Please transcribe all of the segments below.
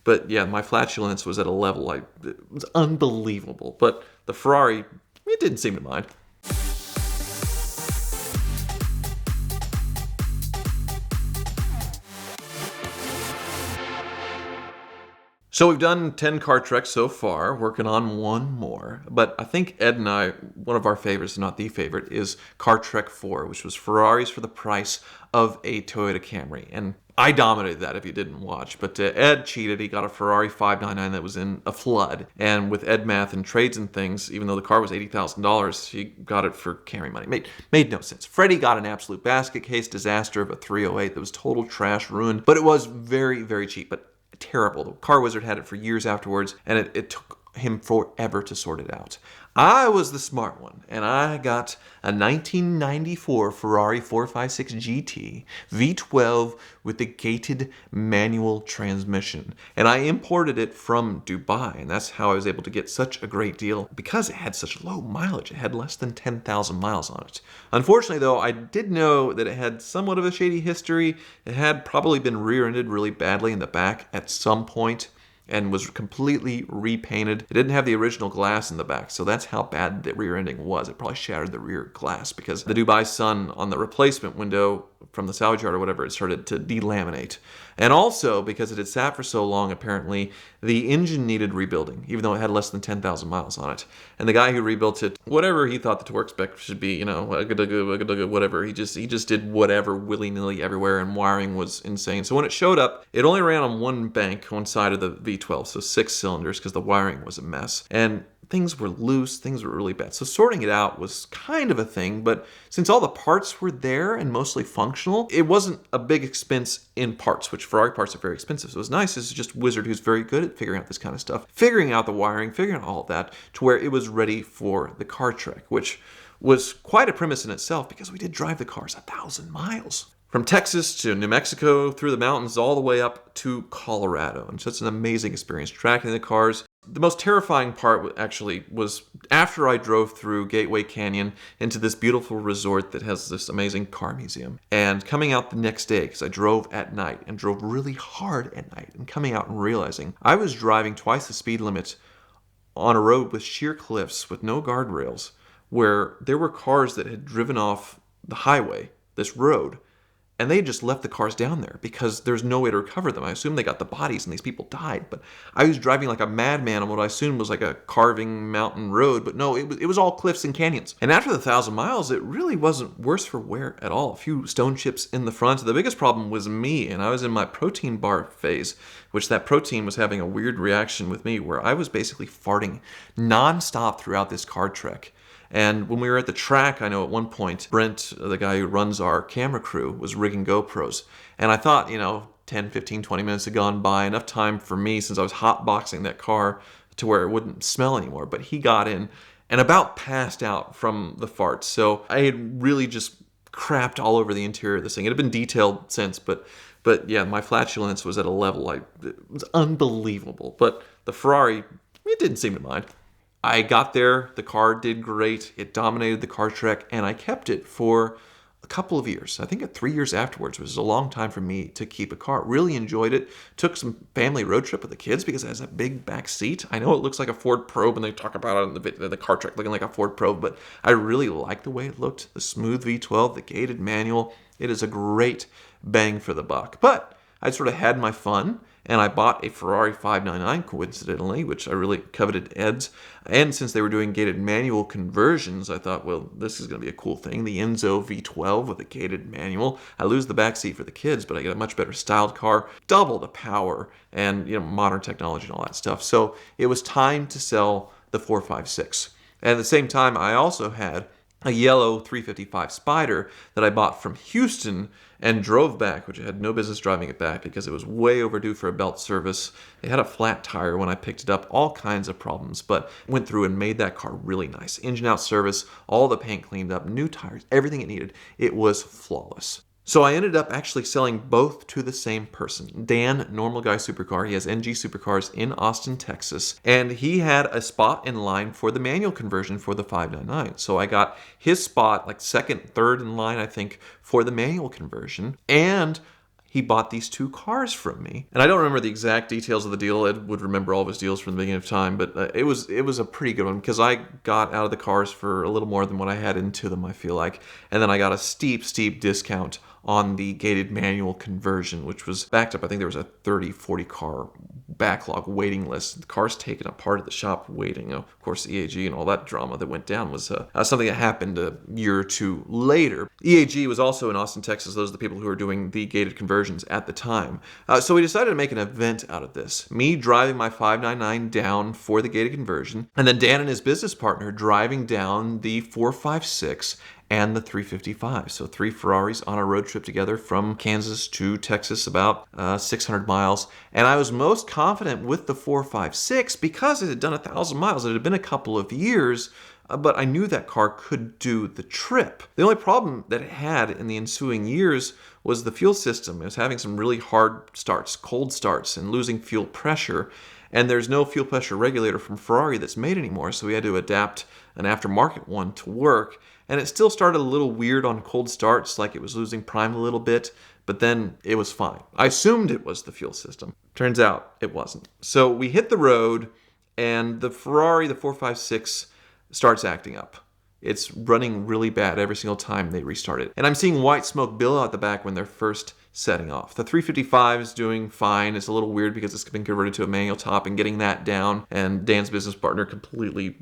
But yeah, my flatulence was at a level, it was unbelievable. But the Ferrari, it didn't seem to mind. So we've done 10 car treks so far, working on one more. But I think Ed and I, one of our favorites, not the favorite, is Car Trek 4, which was Ferraris for the price of a Toyota Camry. And I dominated that if you didn't watch. But Ed cheated. He got a Ferrari 599 that was in a flood. And with Ed math and trades and things, even though the car was $80,000, he got it for Camry money. Made no sense. Freddie got an absolute basket case disaster of a 308 that was total trash, ruined. But it was very, very cheap. But terrible. The car wizard had it for years afterwards, and it took him forever to sort it out. I was the smart one, and I got a 1994 Ferrari 456 GT V12 with the gated manual transmission. And I imported it from Dubai, and that's how I was able to get such a great deal because it had such low mileage. It had less than 10,000 miles on it. Unfortunately, though, I did know that it had somewhat of a shady history. It had probably been rear-ended really badly in the back at some point, and was completely repainted. It didn't have the original glass in the back, so that's how bad the rear ending was. It probably shattered the rear glass because the Dubai Sun on the replacement window from the salvage yard or whatever, it started to delaminate. And also, because it had sat for so long, apparently, the engine needed rebuilding, even though it had less than 10,000 miles on it. And the guy who rebuilt it, whatever he thought the torque spec should be, whatever, he just did whatever willy-nilly everywhere, and wiring was insane. So when it showed up, it only ran on one bank, one side of the V12, so 6 cylinders, because the wiring was a mess. And things were loose, things were really bad. So sorting it out was kind of a thing, but since all the parts were there and mostly functional, it wasn't a big expense in parts, which Ferrari parts are very expensive. So it was nice. It's just Wizard who's very good at figuring out this kind of stuff, figuring out the wiring, figuring out all of that to where it was ready for the car trek, which was quite a premise in itself because we did drive the cars 1,000 miles. From Texas to New Mexico, through the mountains, all the way up to Colorado. And so it's an amazing experience tracking the cars. The most terrifying part actually was after I drove through Gateway Canyon into this beautiful resort that has this amazing car museum. And coming out the next day, because I drove at night and drove really hard at night, and coming out and realizing I was driving twice the speed limit on a road with sheer cliffs with no guardrails, where there were cars that had driven off the highway, this road, and they just left the cars down there because there's no way to recover them. I assume they got the bodies and these people died. But I was driving like a madman on what I assumed was like a carving mountain road. But no, it was all cliffs and canyons. And after the 1,000 miles, it really wasn't worse for wear at all. A few stone chips in the front. The biggest problem was me, and I was in my protein bar phase, which that protein was having a weird reaction with me where I was basically farting nonstop throughout this car trek. And when we were at the track, I know at one point, Brent, the guy who runs our camera crew, was rigging GoPros. And I thought, 10, 15, 20 minutes had gone by, enough time for me, since I was hotboxing that car, to where it wouldn't smell anymore. But he got in and about passed out from the farts. So I had really just crapped all over the interior of this thing. It had been detailed since, but yeah, my flatulence was at a level, it was unbelievable. But the Ferrari, it didn't seem to mind. I got there, the car did great, it dominated the car trek, and I kept it for a couple of years. I think at 3 years afterwards, which was a long time for me to keep a car. Really enjoyed it. Took some family road trip with the kids because it has a big back seat. I know it looks like a Ford Probe, and they talk about it in the car trek looking like a Ford Probe, but I really like the way it looked. The smooth V12, the gated manual. It is a great bang for the buck. But I sort of had my fun, and I bought a Ferrari 599 coincidentally, which I really coveted Ed's. And since they were doing gated manual conversions, I thought, well, this is going to be a cool thing. The Enzo V12 with a gated manual. I lose the backseat for the kids, but I get a much better styled car, double the power, and modern technology and all that stuff. So it was time to sell the 456. And at the same time, I also had a yellow 355 Spider that I bought from Houston and drove back, which I had no business driving it back because it was way overdue for a belt service. It had a flat tire when I picked it up, all kinds of problems, but went through and made that car really nice. Engine out service, all the paint cleaned up, new tires, everything it needed. It was flawless. So I ended up actually selling both to the same person. Dan, Normal Guy Supercar, he has NG Supercars in Austin, Texas, and he had a spot in line for the manual conversion for the 599. So I got his spot, like second, third in line, I think, for the manual conversion, and he bought these 2 cars from me. And I don't remember the exact details of the deal. Ed would remember all of his deals from the beginning of time, but it was a pretty good one because I got out of the cars for a little more than what I had into them, I feel like. And then I got a steep discount on the gated manual conversion, which was backed up. I think there was a 30, 40 car backlog waiting list. The cars taken apart at the shop waiting. Of course, EAG and all that drama that went down was something that happened a year or 2 later. EAG was also in Austin, Texas. Those are the people who were doing the gated conversions at the time. So we decided to make an event out of this. Me driving my 599 down for the gated conversion, and then Dan and his business partner driving down the 456 and the 355. So 3 Ferraris on a road trip together from Kansas to Texas, about 600 miles. And I was most confident with the 456 because it had done 1,000 miles. It had been a couple of years, but I knew that car could do the trip. The only problem that it had in the ensuing years was the fuel system. It was having some really hard starts, cold starts, and losing fuel pressure. And there's no fuel pressure regulator from Ferrari that's made anymore, so we had to adapt an aftermarket one to work. And it still started a little weird on cold starts, like it was losing prime a little bit, but then it was fine. I assumed it was the fuel system. Turns out it wasn't. So we hit the road, and the Ferrari, the 456, starts acting up. It's running really bad every single time they restart it. And I'm seeing white smoke billow out the back when they're first setting off. The 355 is doing fine. It's a little weird because it's been converted to a manual top, and getting that down, and Dan's business partner completely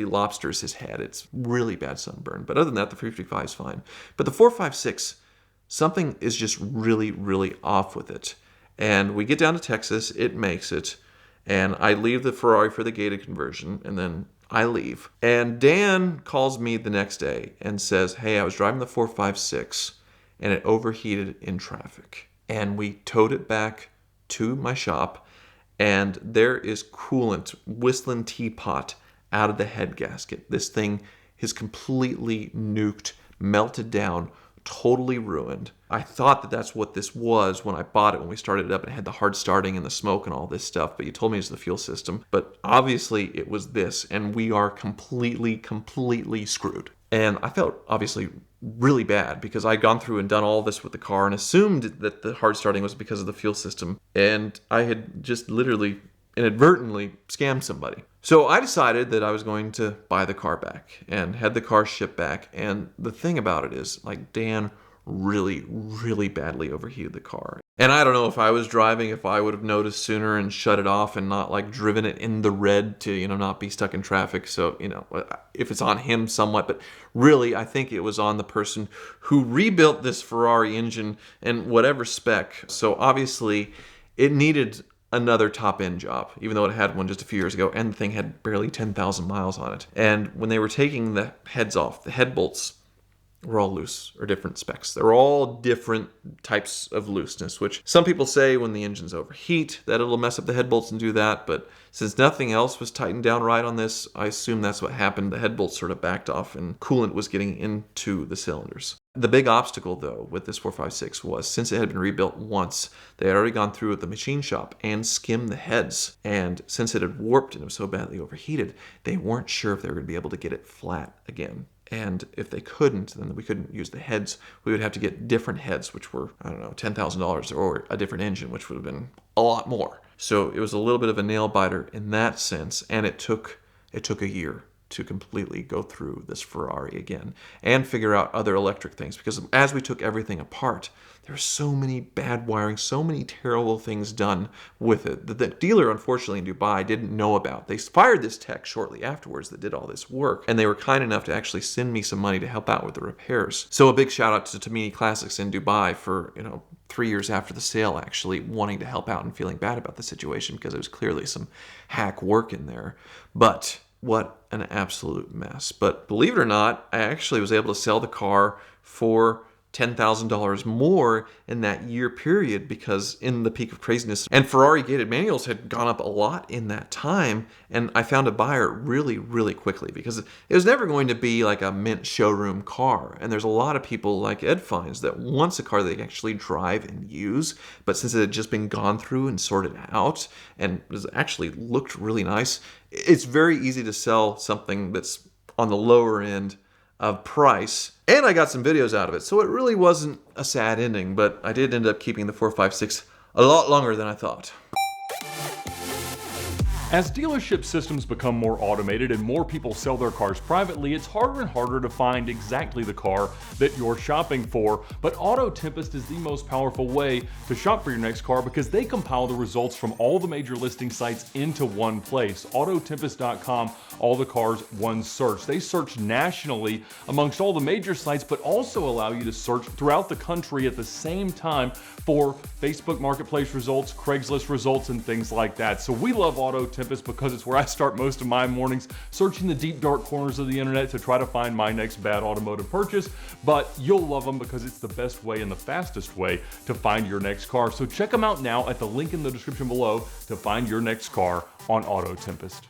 lobsters his head. It's really bad sunburn. But other than that, the 355 is fine. But the 456, something is just really, really off with it. And we get down to Texas, it makes it, and I leave the Ferrari for the gated conversion, and then I leave. And Dan calls me the next day and says, hey, I was driving the 456 and it overheated in traffic. And we towed it back to my shop, and there is coolant whistling teapot out of the head gasket. This thing is completely nuked, melted down, totally ruined. I thought that that's what this was when I bought it, when we started it up, and it had the hard starting and the smoke and all this stuff, but you told me it was the fuel system. But obviously it was this, and we are completely screwed. And I felt obviously really bad because I'd gone through and done all this with the car and assumed that the hard starting was because of the fuel system, and I had just literally inadvertently scammed somebody. So I decided that I was going to buy the car back and had the car shipped back. And the thing about it is, like, Dan really badly overheated the car. And I don't know if I was driving, if I would have noticed sooner and shut it off and not like driven it in the red to, not be stuck in traffic. So, if it's on him somewhat, but really I think it was on the person who rebuilt this Ferrari engine and whatever spec. So obviously it needed another top-end job, even though it had one just a few years ago, and the thing had barely 10,000 miles on it. And when they were taking the heads off, the head bolts were all loose, or different specs. They're all different types of looseness, which some people say when the engines overheat that it'll mess up the head bolts and do that, but since nothing else was tightened down right on this, I assume that's what happened. The head bolts sort of backed off and coolant was getting into the cylinders. The big obstacle, though, with this 456 was, since it had been rebuilt once, they had already gone through at the machine shop and skimmed the heads. And since it had warped and it was so badly overheated, they weren't sure if they were going to be able to get it flat again. And if they couldn't, then we couldn't use the heads. We would have to get different heads, which were, $10,000, or a different engine, which would have been a lot more. So it was a little bit of a nail biter in that sense, and it took a year to completely go through this Ferrari again and figure out other electric things, because as we took everything apart, there were so many bad wiring, so many terrible things done with it that the dealer, unfortunately, in Dubai didn't know about. They fired this tech shortly afterwards that did all this work, and they were kind enough to actually send me some money to help out with the repairs. So a big shout out to Tamini Classics in Dubai for, 3 years after the sale, actually wanting to help out and feeling bad about the situation, because there was clearly some hack work in there. But what an absolute mess. But believe it or not, I actually was able to sell the car for $10,000 more in that year period, because in the peak of craziness, and Ferrari gated manuals had gone up a lot in that time, and I found a buyer really quickly, because it was never going to be like a mint showroom car. And there's a lot of people like Ed finds that wants a car they can actually drive and use, but since it had just been gone through and sorted out and was actually looked really nice, it's very easy to sell something that's on the lower end of price, and I got some videos out of it. So it really wasn't a sad ending, but I did end up keeping the 456 a lot longer than I thought. As dealership systems become more automated and more people sell their cars privately, it's harder and harder to find exactly the car that you're shopping for. But Auto Tempest is the most powerful way to shop for your next car because they compile the results from all the major listing sites into one place. Autotempest.com, all the cars, one search. They search nationally amongst all the major sites, but also allow you to search throughout the country at the same time for Facebook Marketplace results, Craigslist results, and things like that. So we love Auto Tempest because it's where I start most of my mornings, searching the deep dark corners of the internet to try to find my next bad automotive purchase. But you'll love them because it's the best way and the fastest way to find your next car. So check them out now at the link in the description below to find your next car on Auto Tempest.